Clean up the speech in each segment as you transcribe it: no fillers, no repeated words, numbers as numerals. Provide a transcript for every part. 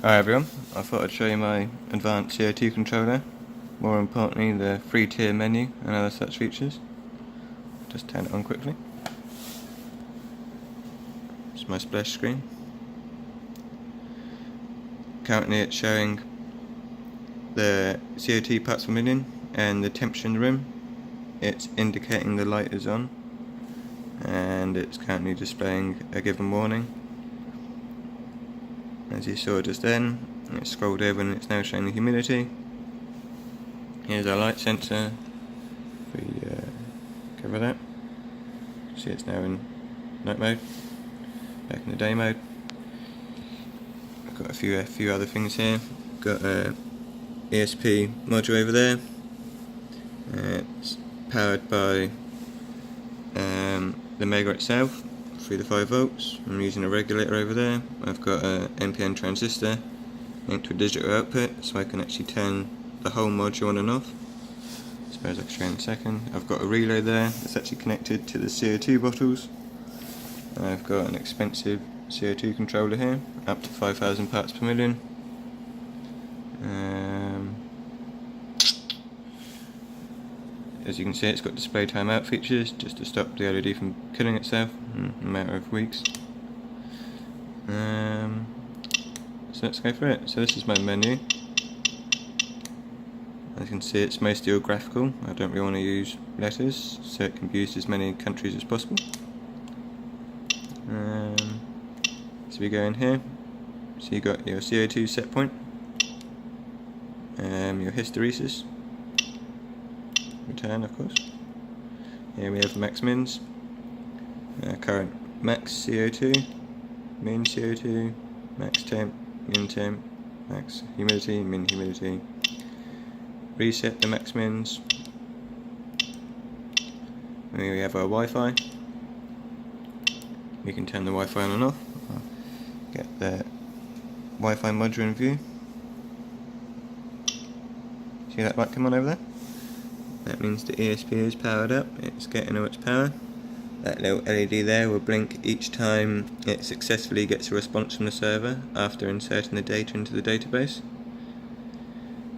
Hi everyone, I thought I'd show you my advanced CO2 controller, more importantly the 3-tier menu and other such features. Just turn it on quickly. It's my splash screen. Currently it's showing the CO2 parts per million and the temperature in the room. It's indicating the light is on and it's currently displaying a given warning. As you saw just then, it scrolled over and it's now showing the humidity. Here's our light sensor. If we cover that, see it's now in night mode, back in the day mode. I've got a few other things here. Got a ESP module over there. It's powered by the Mega itself, 3 to 5 volts. I'm using a regulator over there. I've got a NPN transistor linked to a digital output, so I can actually turn the whole module on and off. I suppose I can show you in a second. I've got a relay there that's actually connected to the CO2 bottles. I've got an expensive CO2 controller here, up to 5,000 parts per million. As you can see, it's got display timeout features just to stop the LED from killing itself in a matter of weeks. So let's go for it. So this is my menu. As you can see, it's mostly all graphical. I don't really want to use letters, so it can be used as many countries as possible. So we go in here. So you got your CO2 set point, your hysteresis, return of course. Here we have max mins, current max CO2, min CO2, max temp, min temp, max humidity, min humidity. Reset the max mins. And here we have our Wi-Fi. We can turn the Wi-Fi on and off. I'll get the Wi-Fi module in view. See that light come on over there? That means the ESP is powered up, it's getting all its power. That little LED there will blink each time it successfully gets a response from the server after inserting the data into the database,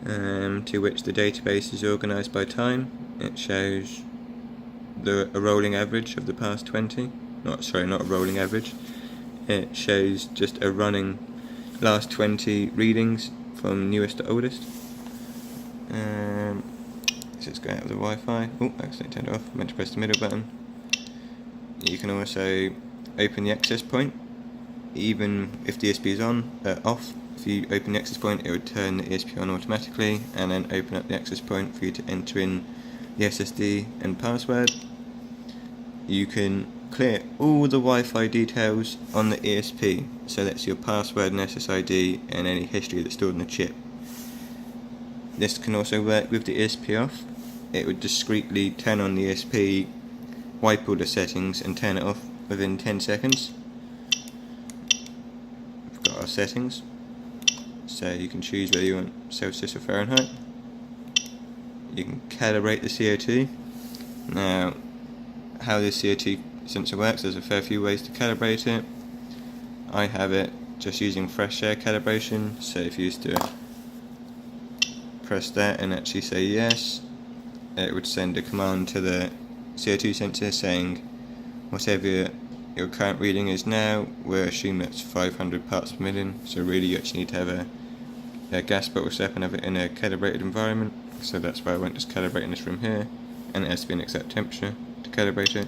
to which the database is organised by time. It shows a rolling average of the past 20, not a rolling average, it shows just a running last 20 readings from newest to oldest. Let's go out of the Wi-Fi. Oh, accidentally turned it off. I meant to press the middle button. You can also open the access point, even if the ESP is off. If you open the access point, it would turn the ESP on automatically, and then open up the access point for you to enter in the SSD and password. You can clear all the Wi-Fi details on the ESP, so that's your password and SSID and any history that's stored in the chip. This can also work with the ESP off. It would discreetly turn on the ESP, wipe all the settings and turn it off within 10 seconds. We've got our settings, so you can choose whether you want Celsius or Fahrenheit. You can calibrate the CO2. Now, how this CO2 sensor works, there's a fair few ways to calibrate it. I have it just using fresh air calibration, so if you used to press that and actually say yes, it would send a command to the CO2 sensor saying whatever your current reading is now, we'll assume that's 500 parts per million, so really you actually need to have a gas bottle step and have it in a calibrated environment, so that's why I went just calibrating this from here, and it has to be an exact temperature to calibrate it.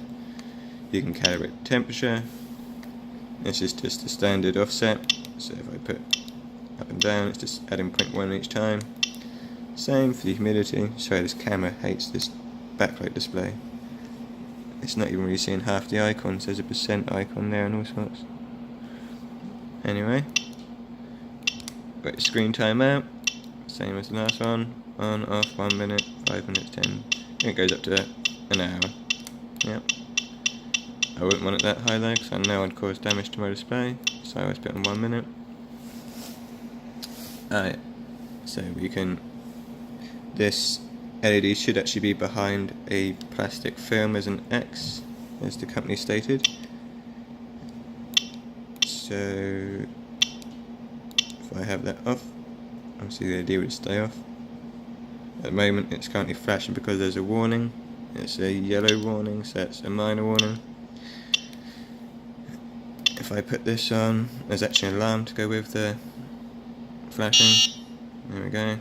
You can calibrate the temperature. This is just a standard offset, so if I put up and down, it's just adding 0.1 each time. Same for the humidity. Sorry, this camera hates this backlight display. It's not even really seeing half the icons. There's a percent icon there and all sorts. Anyway, got your screen timeout. Same as the last one. On, off, 1 minute, 5 minutes, 10. It goes up to an hour. Yep. I wouldn't want it that high though, because I know I'd cause damage to my display. So I always put it on 1 minute. Alright, so we can. This LED should actually be behind a plastic film as an X, as the company stated. So if I have that off, obviously the LED would stay off. At the moment it's currently flashing because there's a warning. It's a yellow warning, so it's a minor warning. If I put this on, there's actually an alarm to go with the flashing. There we go.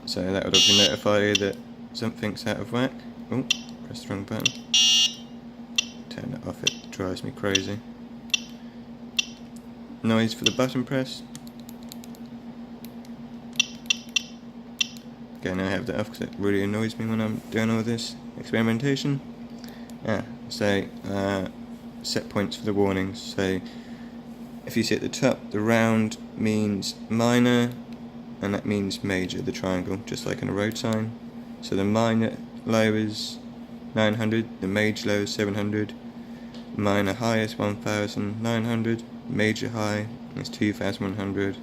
So that would obviously notify you that something's out of whack. Oh, press the wrong button. Turn that off, it drives me crazy. Noise for the button press. Okay, now I have that off because it really annoys me when I'm doing all this experimentation. So set points for the warnings. So if you see at the top, the round means minor and that means major, the triangle, just like in a road sign. So the minor low is 900, the major low is 700, minor high is 1900, major high is 2100.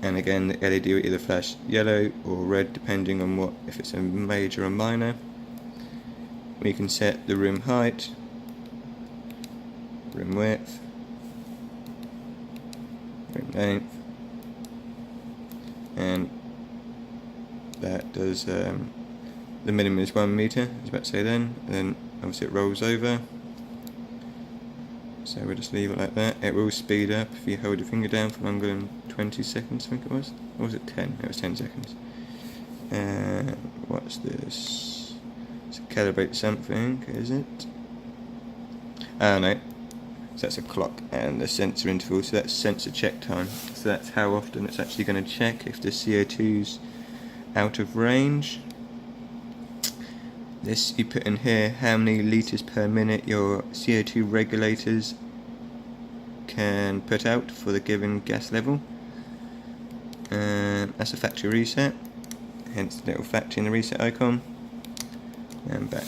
And again, the LED will either flash yellow or red depending on what, if it's a major or minor. We can set the room height, room width, room length, and that does the minimum is 1 meter, I was about to say then, and then obviously it rolls over. So we'll just leave it like that. It will speed up if you hold your finger down for longer than 20 seconds, I think it was. Or was it 10? It was 10 seconds. What's this? To calibrate something, is it? Oh no. So that's a clock and the sensor interval, so that's sensor check time. So that's how often it's actually going to check if the CO2's out of range. This you put in here how many litres per minute your CO2 regulators can put out for the given gas level. That's a factory reset, hence the little factory in the reset icon. And back.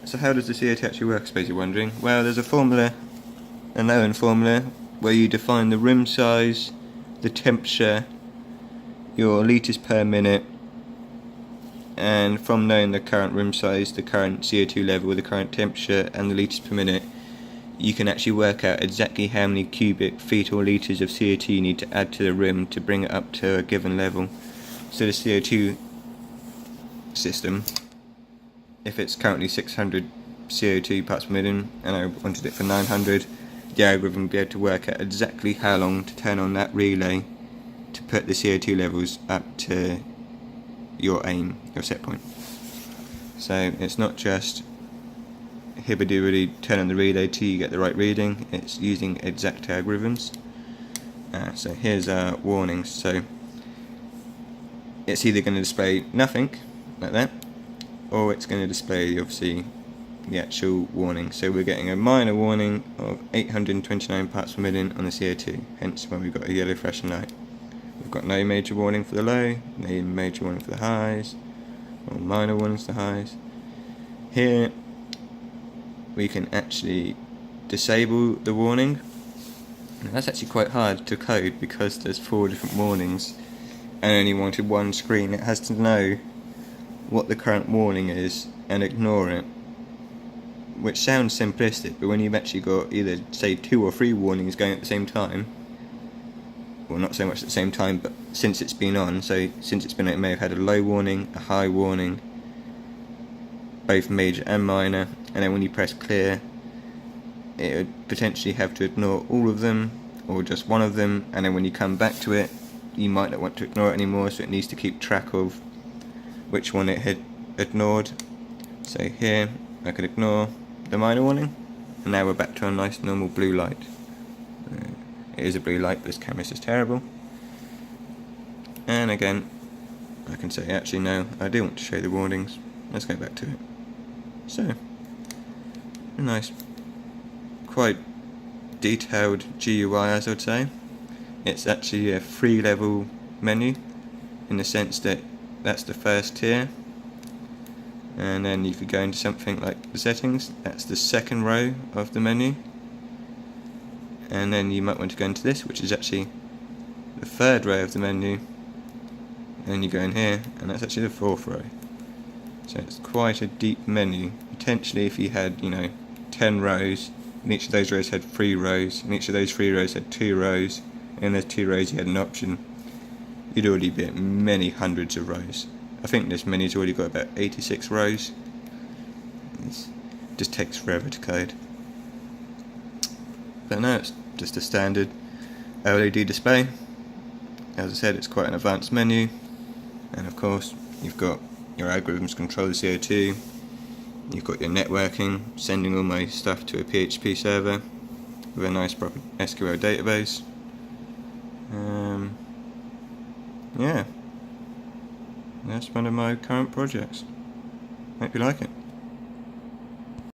So how does the CO2 actually work, I suppose you're wondering? Well, there's a formula, a known formula, where you define the room size, the temperature, your litres per minute, and from knowing the current room size, the current CO2 level, the current temperature and the litres per minute, you can actually work out exactly how many cubic feet or litres of CO2 you need to add to the room to bring it up to a given level. So the CO2 system, if it's currently 600 CO2 parts per million and I wanted it for 900, the algorithm will be able to work out exactly how long to turn on that relay to put the CO2 levels up to your aim, your set point. So it's not just hibbity turn on the relay till you get the right reading, it's using exact algorithms. So here's our warnings. So it's either going to display nothing, like that, or it's going to display obviously the actual warning. So we're getting a minor warning of 829 parts per million on the CO2, hence when we've got a yellow flashing light. We've got no major warning for the low, no major warning for the highs, or minor warnings for the highs. Here we can actually disable the warning. Now that's actually quite hard to code because there's 4 different warnings and only wanted one screen. It has to know what the current warning is and ignore it, which sounds simplistic, but when you've actually got either say 2 or 3 warnings going at the same time, well, not so much at the same time, but since it's been on, so since it's been on, it may have had a low warning, a high warning, both major and minor, and then when you press clear, it would potentially have to ignore all of them, or just one of them, and then when you come back to it, you might not want to ignore it anymore, so it needs to keep track of which one it had ignored. So here, I could ignore the minor warning, and now we're back to a nice normal blue light. It is a blue light, but this camera's just terrible. And again, I can say actually no, I do want to show the warnings. Let's go back to it. So, a nice, quite detailed GUI, as I would say. It's actually a 3-level menu in the sense that that's the first tier, and then if you go into something like the settings, that's the second row of the menu. And then you might want to go into this, which is actually the 3rd row of the menu, and you go in here, and that's actually the 4th row. So it's quite a deep menu. Potentially if you had, 10 rows, and each of those rows had 3 rows, and each of those 3 rows had 2 rows, and in those 2 rows you had an option, you'd already be at many hundreds of rows. I think this mini's already got about 86 rows. It just takes forever to code. But no, it's just a standard LED display. As I said, it's quite an advanced menu, and of course you've got your algorithms control the CO2, you've got your networking, sending all my stuff to a PHP server with a nice proper SQL database. Yeah, that's one of my current projects. Hope you like it.